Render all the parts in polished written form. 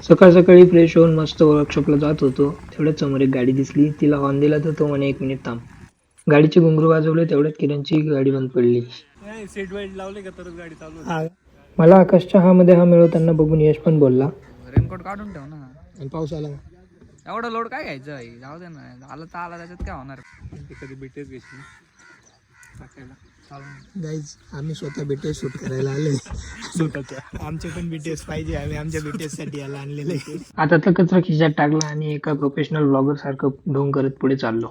सकाळ सकाळी फ्रेश होऊन मस्त वर्कशॉपला जात होतो, तेवढ्यात समोर एक गाडी दिसली. तिला हॉर्न दिला तर तो म्हणे 1 मिनिट थांब. गाडीचे घुंगरू वाजवले, तेवढ्यात किरणची गाडी बंद पडली. सीट बेल्ट लावले का तरच गाडी चालू हा. मला आकाशच्या हा मध्ये हा मिळवताना बघून यश पण बोलला, रेनकोट काढून ठेव ना. आणि पाऊस आला. एवढा लोड काय घ्यायचं आहे, जाऊ दे ना. आलं तर आला, त्याच्यात काय होणार. ते कधी बीटीएस घेशील टाकायला गाईज आम्ही स्वतः बीटीएस शूट करायला आलोय. स्वतःच्या आमचे पण बीटीएस पाहिजे, आम्ही आमच्या बीटीएस साठी याला आणलेलं आहे. आता तर कचरा खिशात टाकला आणि एका प्रोफेशनल ब्लॉगर सारखं ढोंग करत पुढे चाललो.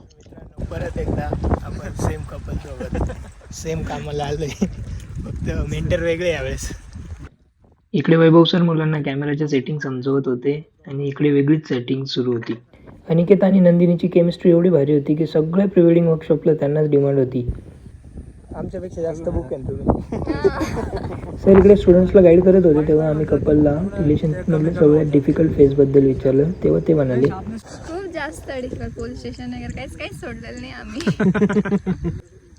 परत एकदा आपण सेम कपल सोबत सेम कामाला आलोय, फक्त मेंटर वेगळे यावेळेस. इकडे वैभव सर मुलांना कॅमेराच्या सेटिंग समजवत होते आणि इकडे वेगळीच सेटिंग सुरू होती. अनिकेत आणि नंदिनीची केमिस्ट्री एवढी भारी होती की सगळ्या प्री वेडिंग वर्कशॉपला त्यांनाच डिमांड होती. आमच्यापेक्षा जास्त बुक आहे तुम्ही. सर इकडे स्टुडंट्सला गाईड करत होते, तेव्हा आम्ही कपलला रिलेशनशिपमधल्या सगळ्यात डिफिकल्ट फेजबद्दल विचारलं. तेव्हा ते म्हणाले, खूप जास्त डिफिकल्ट, पोलीस स्टेशन वगैरे काहीच सोडलेलं नाही आम्ही.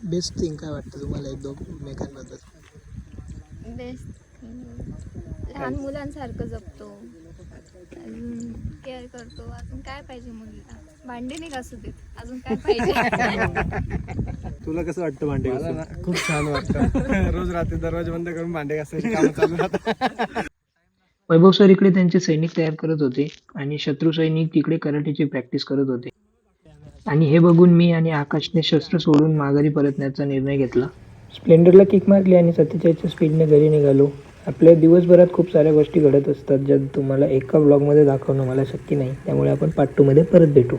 बेस्ट थिंग काय वाटतं तुम्हाला एक दोन मेकांबद्दल? बेस्ट लहान मुलांसारखं जगतो, अजून केअर करतो. अजून काय पाहिजे मुलीला? भांडी नाही घासू देत, अजून काय पाहिजे? तुला कसं वाटतं भांडे घासून? खूप छान वाटतं. रोज रात्री दरवाजा बंद करून भांडे घासायची कामं चालू राहतात. वैभव सर इकडे त्यांचे सैनिक तयार करत होते आणि शत्रू सैनिक तिकडे कराटेची प्रॅक्टिस करत होते. आणि हे बघून मी आणि आकाशने शस्त्र सोडून माघारी परतण्याचा निर्णय घेतला. स्प्लेंडरला किक मारली आणि 47च्या स्पीडने घरी निघालो. आपल्या दिवसभरात खूप साऱ्या गोष्टी घडत असतात, ज्या तुम्हाला एका ब्लॉगमध्ये दाखवणं मला शक्य नाही. त्यामुळे आपण पार्ट 2 मध्ये परत भेटू.